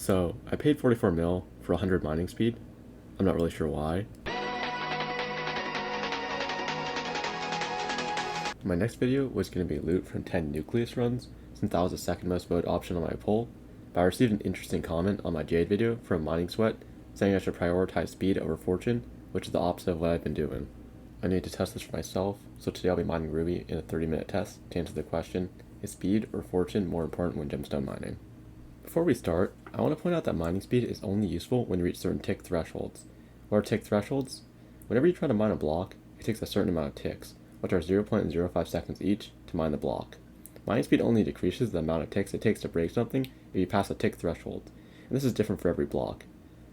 So, I paid 44 mil for 100 mining speed. I'm not really sure why. My next video was going to be loot from 10 nucleus runs, since that was the second most voted option on my poll, but I received an interesting comment on my Jade video from Mining Sweat, saying I should prioritize speed over fortune, which is the opposite of what I've been doing. I need to test this for myself, so today I'll be mining Ruby in a 30-minute test to answer the question, is speed or fortune more important when gemstone mining? Before we start, I want to point out that mining speed is only useful when you reach certain tick thresholds. What are tick thresholds? Whenever you try to mine a block, it takes a certain amount of ticks, which are 0.05 seconds each, to mine the block. Mining speed only decreases the amount of ticks it takes to break something if you pass a tick threshold, and this is different for every block.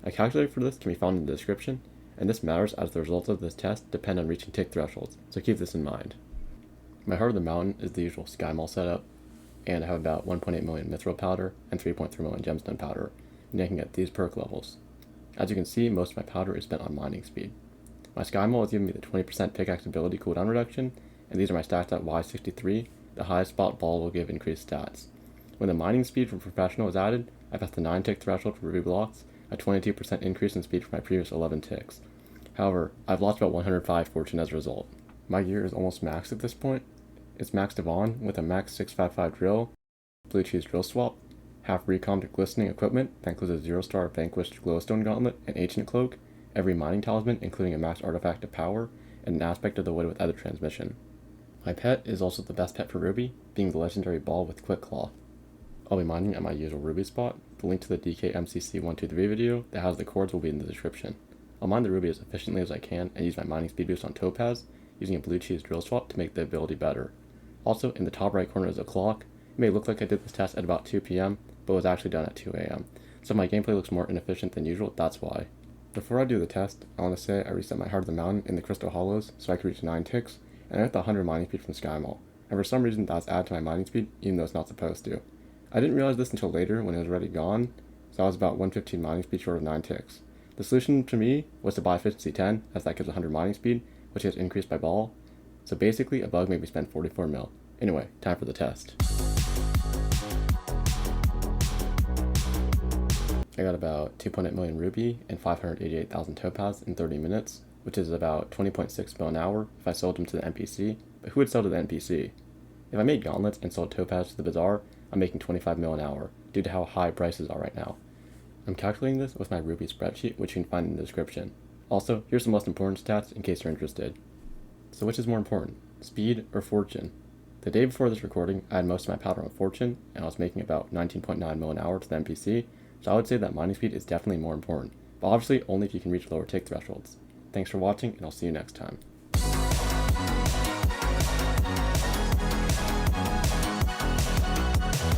A calculator for this can be found in the description, and this matters as the results of this test depend on reaching tick thresholds, so keep this in mind. My heart of the mountain is the usual Skyblock setup, and I have about 1.8 million mithril powder and 3.3 million gemstone powder, and I can get these perk levels. As you can see, most of my powder is spent on mining speed. My Skyblock is giving me the 20% pickaxe ability cooldown reduction, and these are my stats at Y63. The highest spot ball will give increased stats. When the mining speed for professional is added, I passed the 9 tick threshold for Ruby blocks, a 22% increase in speed for my previous 11 ticks. However, I've lost about 105 fortune as a result. My gear is almost maxed at this point. It's maxed Devon with a max 655 drill, blue cheese drill swap, half recom to glistening equipment that includes a 0-star vanquished glowstone gauntlet and ancient cloak, every mining talisman including a max artifact of power, and an aspect of the wood with other transmission. My pet is also the best pet for Ruby, being the legendary ball with quick claw. I'll be mining at my usual Ruby spot. The link to the DKMCC123 video that has the cords will be in the description. I'll mine the Ruby as efficiently as I can and use my mining speed boost on Topaz, using a blue cheese drill swap to make the ability better. Also, in the top right corner is a clock. It may look like I did this test at about 2 PM, but it was actually done at 2 AM. So if my gameplay looks more inefficient than usual, that's why. Before I do the test, I want to say I reset my Heart of the Mountain in the Crystal Hollows so I could reach 9 ticks, and I got the 100 mining speed from Skyblock, and for some reason that's added to my mining speed, even though it's not supposed to. I didn't realize this until later when it was already gone, so I was about 115 mining speed short of 9 ticks. The solution to me was to buy efficiency 10, as that gives 100 mining speed, which gets increased by ball. So basically, a bug made me spend 44 mil. Anyway, time for the test. I got about 2.8 million ruby and 588,000 topaz in 30 minutes, which is about 20.6 mil an hour if I sold them to the NPC, but who would sell to the NPC? If I made gauntlets and sold topaz to the bazaar, I'm making 25 mil an hour, due to how high prices are right now. I'm calculating this with my Ruby spreadsheet, which you can find in the description. Also, here's the most important stats in case you're interested. So which is more important, speed or fortune? The day before this recording, I had most of my powder on fortune, and I was making about 19.9 mil an hour to the NPC, so I would say that mining speed is definitely more important, but obviously only if you can reach lower tick thresholds. Thanks for watching, and I'll see you next time.